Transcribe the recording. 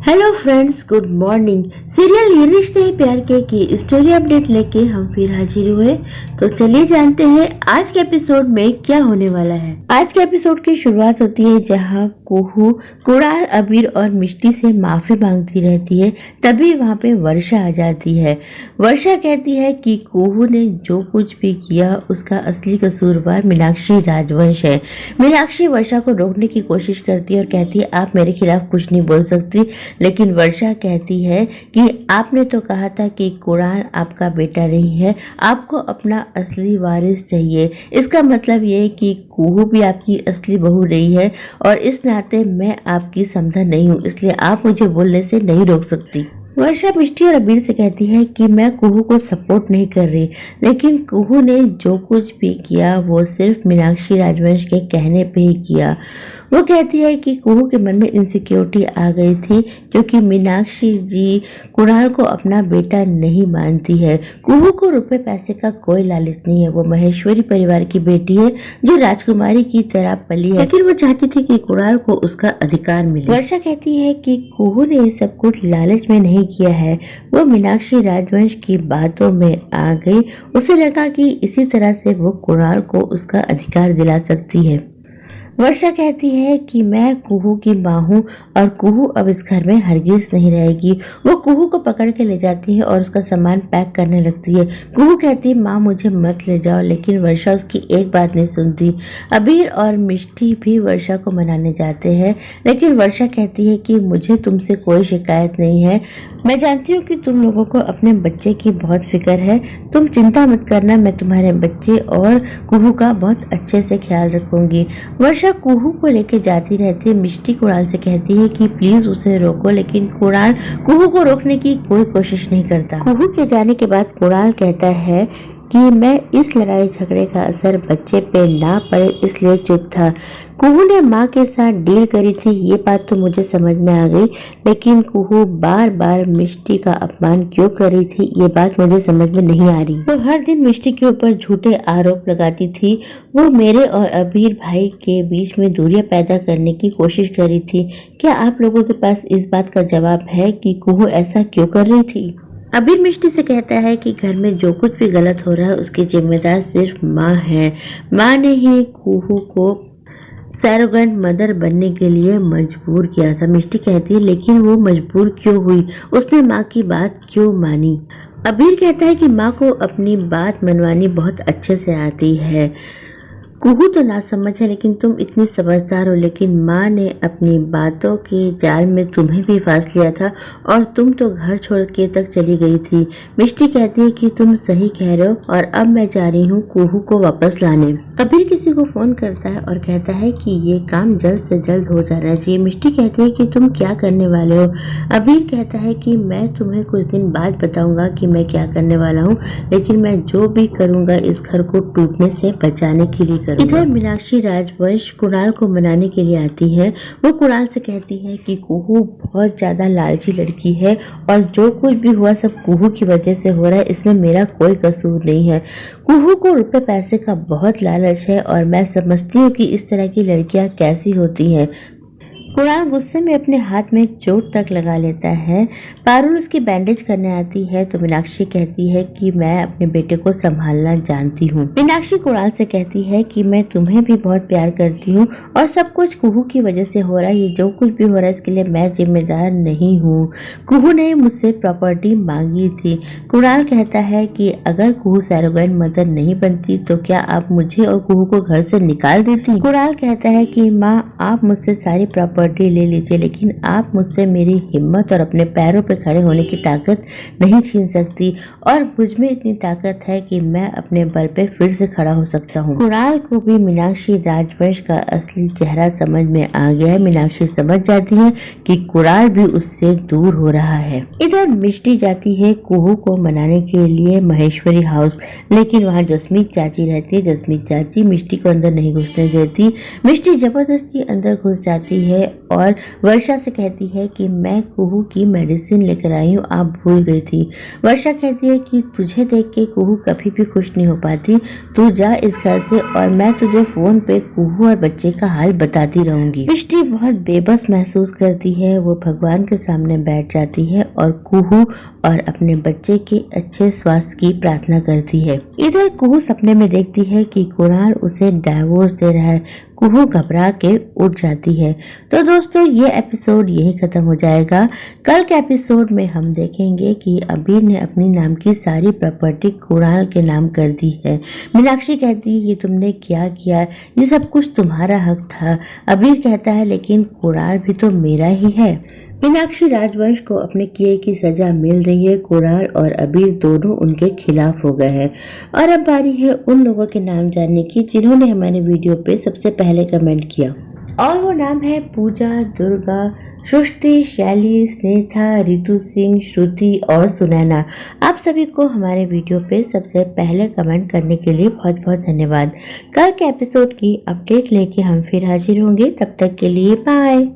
Hello friends, good morning. Serial ये रिश्ते हैं प्यार के की स्टोरी अपडेट लेके हम फिर हाजिर हुए। तो चलिए जानते हैं आज के एपिसोड में क्या होने वाला है। आज के एपिसोड की शुरुआत होती है जहां कुहू कुणाल, अबीर और मिष्टी से माफी मांगती रहती है। तभी वहां पे वर्षा आ जाती है। वर्षा कहती है कि कुहू ने जो कुछ भी किया उसका असली कसूरवार मीनाक्षी राजवंश है। मीनाक्षी वर्षा को रोकने की कोशिश करती है और कहती है आप मेरे खिलाफ कुछ नहीं बोल सकती, लेकिन वर्षा कहती है कि आपने तो कहा था कि कुणाल आपका बेटा नहीं है, आपको अपना असली वारिस चाहिए। इसका मतलब ये है कि कुहू भी आपकी असली बहू नहीं है और इस नाते मैं आपकी समधा नहीं हूँ, इसलिए आप मुझे बोलने से नहीं रोक सकती। वर्षा मिष्टी और अबीर से कहती है कि मैं कुहू को सपोर्ट नहीं कर रही, लेकिन कुहू ने जो कुछ भी किया वो सिर्फ मीनाक्षी राजवंश के कहने पे ही किया। वो कहती है कि कुहू के मन में इनसिक्योरिटी आ गई थी क्योंकि मीनाक्षी जी कुणाल को अपना बेटा नहीं मानती है। कुहू को रुपए पैसे का कोई लालच नहीं है। वो महेश्वरी परिवार की बेटी है जो राजकुमारी की तरह पली है, लेकिन वो चाहती थी कि कुणाल को उसका अधिकार मिले। वर्षा कहती है कि कुहू ने ये सब कुछ लालच में नहीं किया है, वो मीनाक्षी राजवंश की बातों में आ गई। उसे लगा कि इसी तरह से वो कुणाल को उसका अधिकार दिला सकती है। वर्षा कहती है कि मैं कुहू की माँ हूँ और कुहू अब इस घर में हरगिज नहीं रहेगी। वो कुहू को पकड़ के ले जाती है और उसका सामान पैक करने लगती है। कुहू कहती है माँ मुझे मत ले जाओ, लेकिन वर्षा उसकी एक बात नहीं सुनती। अबीर और मिष्टी भी वर्षा को मनाने जाते हैं, लेकिन वर्षा कहती है कि मुझे तुमसे कोई शिकायत नहीं है। मैं जानती हूँ कि तुम लोगों को अपने बच्चे की बहुत फिक्र है, तुम चिंता मत करना, मैं तुम्हारे बच्चे और कुहू का बहुत अच्छे से ख्याल रखूंगी। वर्षा कुहू को लेके जाती रहती है। मिष्टी कुणाल से कहती है कि प्लीज उसे रोको, लेकिन कुणाल कुहू को रोकने की कोई कोशिश नहीं करता। कुहू के जाने के बाद कुणाल कहता है कि मैं इस लड़ाई झगड़े का असर बच्चे पे ना पड़े इसलिए चुप था। कुहू ने माँ के साथ डील करी थी, ये बात तो मुझे समझ में आ गई, लेकिन कुहू बार बार मिष्टी का अपमान क्यों कर रही थी ये बात मुझे समझ में नहीं आ रही। वो हर दिन मिष्टी के ऊपर झूठे आरोप लगाती थी। वो मेरे और अबीर भाई के बीच में दूरियां पैदा करने की कोशिश कर रही थी। क्या आप लोगों के पास इस बात का जवाब है कि कुहू ऐसा क्यों कर रही थी? अबीर मिष्टी से कहता है कि घर में जो कुछ भी गलत हो रहा है उसकी जिम्मेदार सिर्फ माँ है। माँ ने ही कुहू को सैरोगेट मदर बनने के लिए मजबूर किया था। मिष्टी कहती है लेकिन वो मजबूर क्यों हुई, उसने माँ की बात क्यों मानी? अबीर कहता है कि माँ को अपनी बात मनवानी बहुत अच्छे से आती है। कुहू तो ना समझ है, लेकिन तुम इतनी समझदार हो, लेकिन माँ ने अपनी बातों के जाल में तुम्हें भी फांस लिया था और तुम तो घर छोड़ के तक चली गई थी। मिष्टी कहती है कि तुम सही कह रहे हो और अब मैं जा रही हूँ कुहू को वापस लाने। अबीर किसी को फोन करता है और कहता है कि ये काम जल्द से जल्द हो जाना चाहिए। मिष्टी कहती है कि तुम क्या करने वाले हो? अबीर कहता है कि मैं तुम्हें कुछ दिन बाद बताऊंगा कि मैं क्या करने वाला हूँ, लेकिन मैं जो भी करूँगा इस घर को टूटने से बचाने के लिए। इधर मीनाक्षी राजवंश कुणाल को मनाने के लिए आती है। वो कुणाल से कहती है कि कुहू बहुत ज्यादा लालची लड़की है और जो कुछ भी हुआ सब कुहू की वजह से हो रहा है, इसमें मेरा कोई कसूर नहीं है। कुहू को रुपए पैसे का बहुत लालच है और मैं समझती हूँ कि इस तरह की लड़कियां कैसी होती हैं। कुणाल गुस्से में अपने हाथ में चोट तक लगा लेता है। पारुल उसकी बैंडेज करने आती है तो मीनाक्षी कहती है कि मैं अपने बेटे को संभालना जानती हूँ। मीनाक्षी कुणाल से कहती है कि मैं तुम्हें भी बहुत प्यार करती हूँ और सब कुछ कुहू की वजह से हो रहा है, ये जो कुछ भी हो रहा है इसके लिए मैं जिम्मेदार नहीं हूँ। कुहू ने मुझसे प्रॉपर्टी मांगी थी। कुणाल कहता है कि अगर कुहू सैरोगेट मदर नहीं बनती तो क्या आप मुझे और कुहू को घर से निकाल देती? कुणाल कहता है कि माँ आप मुझसे सारी प्रॉपर्टी ले लीजिए, लेकिन आप मुझसे मेरी हिम्मत और अपने पैरों पर खड़े होने की ताकत नहीं छीन सकती और मुझ में इतनी ताकत है कि मैं अपने बल पे फिर से खड़ा हो सकता हूँ। कुणाल को भी मीनाक्षी राजवंश का असली चेहरा समझ में आ गया है। मीनाक्षी समझ जाती है कि कुणाल भी उससे दूर हो रहा है। इधर मिष्टी जाती है कुहू को मनाने के लिए महेश्वरी हाउस, लेकिन वहाँ जसमीत चाची रहती है। जसमीत चाची मिष्टी को अंदर नहीं घुसने देती। मिष्टी जबरदस्ती अंदर घुस जाती है और वर्षा से कहती है कि मैं कुहू की मेडिसिन लेकर आई हूँ, आप भूल गई थी। वर्षा कहती है कि तुझे देख के कुहू कभी भी खुश नहीं हो पाती, तू जा इस घर से और मैं तुझे फोन पे कुहू और बच्चे का हाल बताती रहूंगी। मिष्टी बहुत बेबस महसूस करती है। वो भगवान के सामने बैठ जाती है और कुहू और अपने बच्चे के अच्छे स्वास्थ्य की प्रार्थना करती है। इधर कुहू सपने में देखती है कि कुणाल उसे डाइवोर्स दे रहा है। कुहू घबरा के उठ जाती है। तो दोस्तों ये एपिसोड यही खत्म हो जाएगा। कल के एपिसोड में हम देखेंगे कि अबीर ने अपनी नाम की सारी प्रॉपर्टी कुणाल के नाम कर दी है। मीनाक्षी कहती है ये तुमने क्या किया, ये सब कुछ तुम्हारा हक था। अबीर कहता है लेकिन कुणाल भी तो मेरा ही है। मीनाक्षी राजवंश को अपने किए की सजा मिल रही है। कुणाल और अबीर दोनों उनके खिलाफ हो गए हैं। और अब बारी है उन लोगों के नाम जानने की जिन्होंने हमारे वीडियो पे सबसे पहले कमेंट किया, और वो नाम है पूजा, दुर्गा, सृष्टि, शैली, स्नेहा, रितु सिंह, श्रुति और सुनैना। आप सभी को हमारे वीडियो पे सबसे पहले कमेंट करने के लिए बहुत बहुत धन्यवाद। कल के एपिसोड की अपडेट लेके हम फिर हाजिर होंगे, तब तक के लिए बाय।